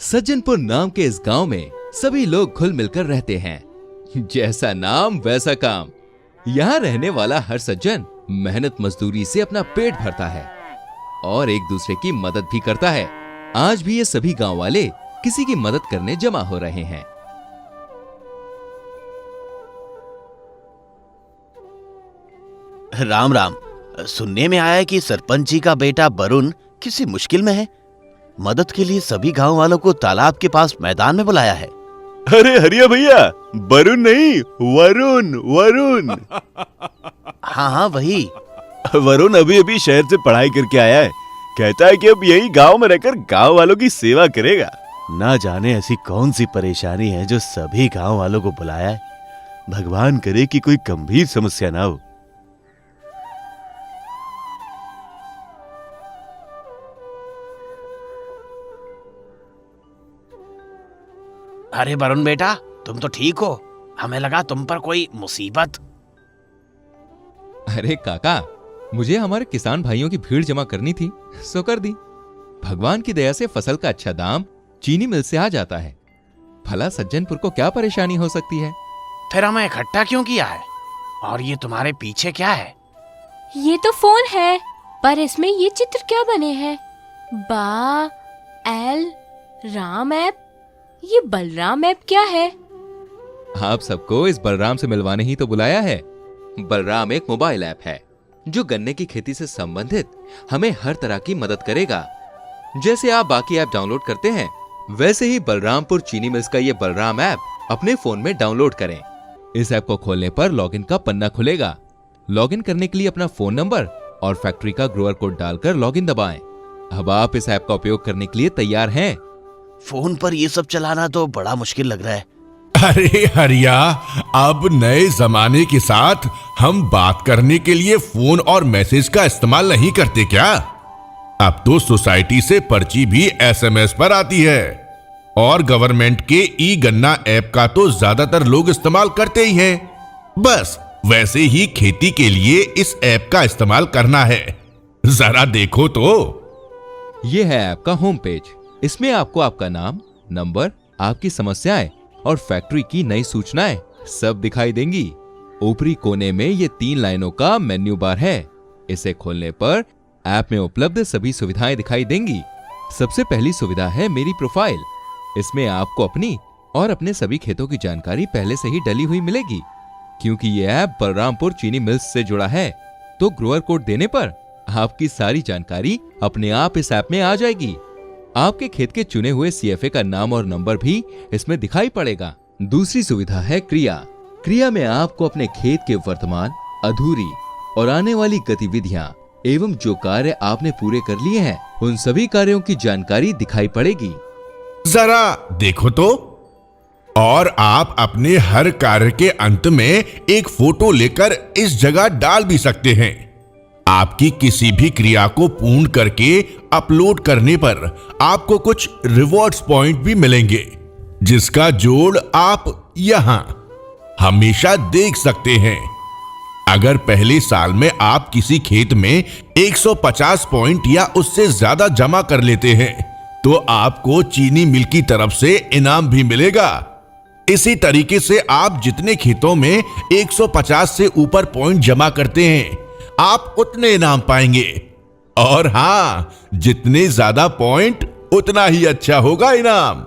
सज्जनपुर नाम के इस गांव में सभी लोग घुल मिलकर रहते हैं। जैसा नाम वैसा काम। यहाँ रहने वाला हर सज्जन मेहनत मजदूरी से अपना पेट भरता है और एक दूसरे की मदद भी करता है। आज भी ये सभी गांव वाले किसी की मदद करने जमा हो रहे हैं। राम राम। सुनने में आया है कि सरपंच जी का बेटा वरुण किसी मुश्किल में है। मदद के लिए सभी गांव वालों को तालाब के पास मैदान में बुलाया है। अरे हरिया भैया, वरुण नहीं, वरुण वरुण। हाँ वही। वरुण अभी अभी शहर से पढ़ाई करके आया है। कहता है कि अब यही गांव में रहकर गांव वालों की सेवा करेगा। ना जाने ऐसी कौन सी परेशानी है जो सभी गांव वालों को बुलाया है। भगवान करे कि कोई गंभीर समस्या ना हो। अरे वरुण बेटा, तुम तो ठीक हो? हमें लगा तुम पर कोई मुसीबत। अरे काका, मुझे हमारे किसान भाइयों की भीड़ जमा करनी थी, सो कर दी। भगवान की दया से फसल का अच्छा दाम चीनी मिल से आ जाता है। भला सज्जनपुर को क्या परेशानी हो सकती है? फिर हमें इकट्ठा क्यों किया है? और ये तुम्हारे पीछे क्या है? ये तो फोन है, पर इसमें ये चित्र क्या बने हैं? बा एल राम ऐप। ये बलराम ऐप क्या है? आप सबको इस बलराम से मिलवाने ही तो बुलाया है। बलराम एक मोबाइल ऐप है जो गन्ने की खेती से संबंधित हमें हर तरह की मदद करेगा। जैसे आप बाकी ऐप डाउनलोड करते हैं, वैसे ही बलरामपुर चीनी मिल्स का ये बलराम ऐप अपने फोन में डाउनलोड करें। इस ऐप को खोलने पर लॉगिन का पन्ना खुलेगा। लॉगिन करने के लिए अपना फोन नंबर और फैक्ट्री का ग्रोअर कोड डालकर लॉगिन दबाएं। अब आप इस ऐप का उपयोग करने के लिए तैयार हैं। फोन पर ये सब चलाना तो बड़ा मुश्किल लग रहा है। अरे हरिया, अब नए जमाने के साथ हम बात करने के लिए फोन और मैसेज का इस्तेमाल नहीं करते क्या? अब तो सोसाइटी से पर्ची भी एसएमएस पर आती है और गवर्नमेंट के ई गन्ना ऐप का तो ज्यादातर लोग इस्तेमाल करते ही हैं। बस वैसे ही खेती के लिए इस ऐप का इस्तेमाल करना है। जरा देखो तो। ये है ऐप का होम पेज। इसमें आपको आपका नाम, नंबर, आपकी समस्याएं और फैक्ट्री की नई सूचनाएं सब दिखाई देंगी। ऊपरी कोने में ये 3 लाइनों का मेन्यू बार है। इसे खोलने पर ऐप में उपलब्ध सभी सुविधाएं दिखाई देंगी। सबसे पहली सुविधा है मेरी प्रोफाइल। इसमें आपको अपनी और अपने सभी खेतों की जानकारी पहले से ही डली हुई मिलेगी। क्योंकि ये ऐप बलरामपुर चीनी मिल्स से जुड़ा है, तो ग्रोअर कोड देने पर आपकी सारी जानकारी अपने आप इस ऐप में आ जाएगी। आपके खेत के चुने हुए सीएफए का नाम और नंबर भी इसमें दिखाई पड़ेगा। दूसरी सुविधा है क्रिया। क्रिया में आपको अपने खेत के वर्तमान, अधूरी और आने वाली गतिविधियां एवं जो कार्य आपने पूरे कर लिए हैं, उन सभी कार्यों की जानकारी दिखाई पड़ेगी। जरा देखो तो। और आप अपने हर कार्य के अंत में एक फोटो लेकर इस जगह डाल भी सकते हैं। आपकी किसी भी क्रिया को पूर्ण करके अपलोड करने पर आपको कुछ रिवॉर्ड्स पॉइंट भी मिलेंगे, जिसका जोड़ आप यहां हमेशा देख सकते हैं। अगर पहले साल में आप किसी खेत में 150 पॉइंट या उससे ज्यादा जमा कर लेते हैं, तो आपको चीनी मिल की तरफ से इनाम भी मिलेगा। इसी तरीके से आप जितने खेतों में 150 से ऊपर पॉइंट जमा करते हैं, आप उतने इनाम पाएंगे। और हां, जितने ज्यादा पॉइंट उतना ही अच्छा होगा इनाम।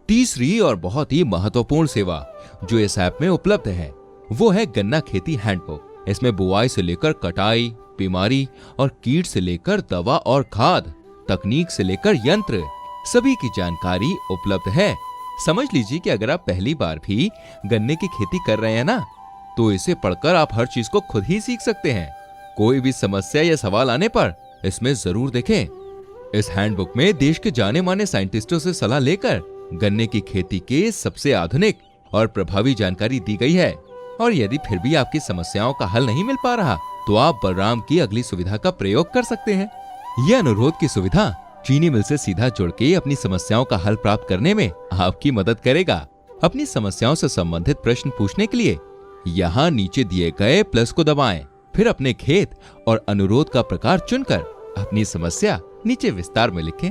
तीसरी और बहुत ही महत्वपूर्ण सेवा जो इस ऐप में उपलब्ध है, वो है गन्ना खेती हैंडबुक। इसमें बुआई से लेकर कटाई, बीमारी और कीट से लेकर दवा और खाद, तकनीक से लेकर यंत्र, सभी की जानकारी उपलब्ध है। समझ लीजिए कि अगर आप पहली बार भी गन्ने की खेती कर रहे हैं ना, तो इसे पढ़कर आप हर चीज को खुद ही सीख सकते हैं। कोई भी समस्या या सवाल आने पर इसमें जरूर देखें। इस हैंडबुक में देश के जाने माने साइंटिस्टों से सलाह लेकर गन्ने की खेती के सबसे आधुनिक और प्रभावी जानकारी दी गई है। और यदि फिर भी आपकी समस्याओं का हल नहीं मिल पा रहा, तो आप बलराम की अगली सुविधा का प्रयोग कर सकते हैं। यह अनुरोध की सुविधा चीनी मिल से सीधा जुड़ के अपनी समस्याओं का हल प्राप्त करने में आपकी मदद करेगा। अपनी समस्याओं से संबंधित प्रश्न पूछने के लिए यहाँ नीचे दिए गए प्लस को दबाएं। फिर अपने खेत और अनुरोध का प्रकार चुनकर अपनी समस्या नीचे विस्तार में लिखें।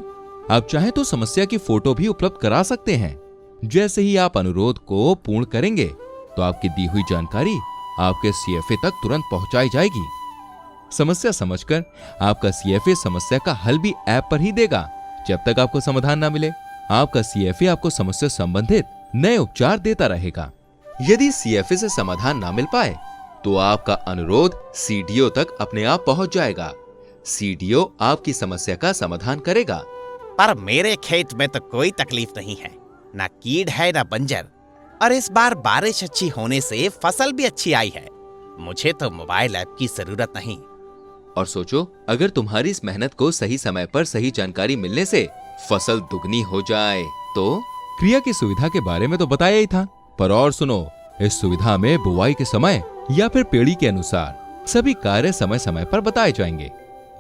आप चाहें तो समस्या की फोटो भी उपलब्ध करा सकते हैं। जैसे ही आप अनुरोध को पूर्ण करेंगे तो आपकी दी हुई जानकारी आपके सीएफए तक तुरंत पहुंचाई जाएगी। समस्या समझकर आपका सीएफए समस्या का हल भी ऐप पर ही देगा। जब तक आपको समाधान ना मिले, आपका सीएफए आपको समस्या संबंधित नए उपचार देता रहेगा। यदि सीएफए से समाधान ना मिल पाए तो आपका अनुरोध सीडीओ तक अपने आप पहुंच जाएगा। सीडीओ आपकी समस्या का समाधान करेगा। पर मेरे खेत में तो कोई तकलीफ नहीं है, ना कीड़ है ना बंजर, और इस बार बारिश अच्छी होने से फसल भी अच्छी आई है। मुझे तो मोबाइल ऐप की जरूरत नहीं। और सोचो, अगर तुम्हारी इस मेहनत को सही समय पर सही जानकारी मिलने से फसल दुगनी हो जाए तो। क्रिया की सुविधा के बारे में तो बताया ही था, पर और सुनो, इस सुविधा में बुवाई के समय या फिर पेड़ी के अनुसार सभी कार्य समय समय पर बताए जाएंगे।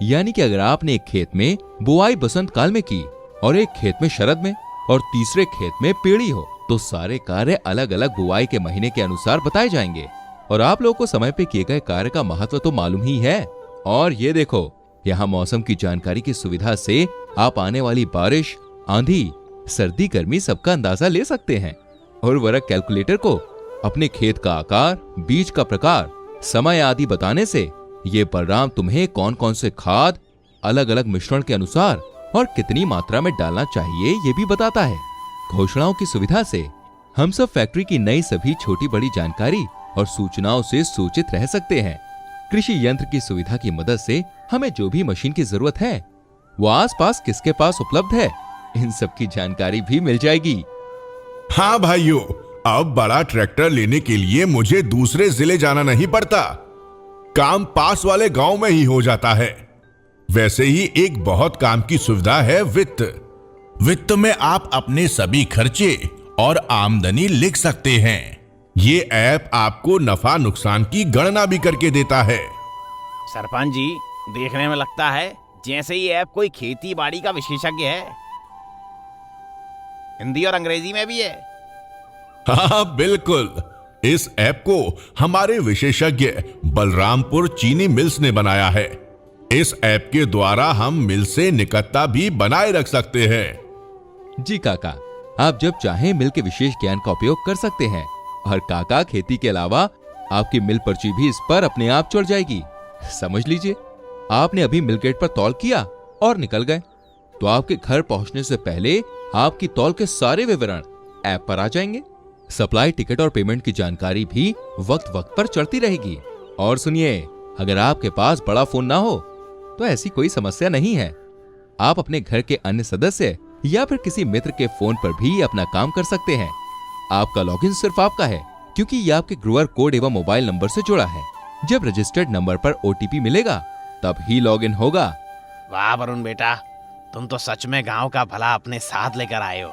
यानी कि अगर आपने एक खेत में बुवाई बसंत काल में की और एक खेत में शरद में और तीसरे खेत में पेड़ी हो, तो सारे कार्य अलग अलग बुवाई के महीने के अनुसार बताए जाएंगे। और आप लोगों को समय पे किए गए कार्य का महत्व तो मालूम ही है। और ये देखो, यहाँ मौसम की जानकारी की सुविधा से आप आने वाली बारिश, आंधी, सर्दी, गर्मी सबका अंदाजा ले सकते हैं। उर्वरक कैलकुलेटर को अपने खेत का आकार, बीज का प्रकार, समय आदि बताने से ये बलराम तुम्हें कौन कौन से खाद अलग अलग मिश्रण के अनुसार और कितनी मात्रा में डालना चाहिए ये भी बताता है। घोषणाओं की सुविधा से हम सब फैक्ट्री की नई सभी छोटी बड़ी जानकारी और सूचनाओं से सूचित रह सकते हैं। कृषि यंत्र की सुविधा की मदद से हमें जो भी मशीन की जरूरत है वो आसपास किसके पास उपलब्ध है, इन सब की जानकारी भी मिल जाएगी। हाँ भाइयों, अब बड़ा ट्रैक्टर लेने के लिए मुझे दूसरे जिले जाना नहीं पड़ता, काम पास वाले गांव में ही हो जाता है। वैसे ही एक बहुत काम की सुविधा है वित्त। वित्त में आप अपने सभी खर्चे और आमदनी लिख सकते हैं। ये ऐप आपको नफा नुकसान की गणना भी करके देता है। सरपंच जी, देखने में लगता है जैसे ये ऐप कोई खेती बाड़ी का विशेषज्ञ है। हिंदी और अंग्रेजी में भी है। हाँ बिल्कुल, इस ऐप को हमारे विशेषज्ञ बलरामपुर चीनी मिल्स ने बनाया है। इस ऐप के द्वारा हम मिल से निकटता भी बनाए रख सकते हैं। जी काका, आप जब चाहें मिल के विशेष ज्ञान का उपयोग कर सकते हैं। और काका, खेती के अलावा आपकी मिल पर्ची भी इस पर अपने आप चढ़ जाएगी। समझ लीजिए, आपने अभी मिल गेट पर तौल किया और निकल गए, तो आपके घर पहुंचने से पहले आपकी तौल के सारे विवरण ऐप पर आ जाएंगे। सप्लाई, टिकट और पेमेंट की जानकारी भी वक्त वक्त पर चढ़ती रहेगी। और सुनिए, अगर आपके पास बड़ा फोन ना हो तो ऐसी कोई समस्या नहीं है। आप अपने घर के अन्य सदस्य या फिर किसी मित्र के फोन पर भी अपना काम कर सकते हैं। आपका लॉगिन सिर्फ आपका है, क्योंकि यह आपके ग्रुअर कोड एवं मोबाइल नंबर से जुड़ा है। जब रजिस्टर्ड नंबर पर ओटीपी मिलेगा तब ही लॉगिन होगा। वाह वरुण बेटा, तुम तो सच में गांव का भला अपने साथ लेकर आए हो।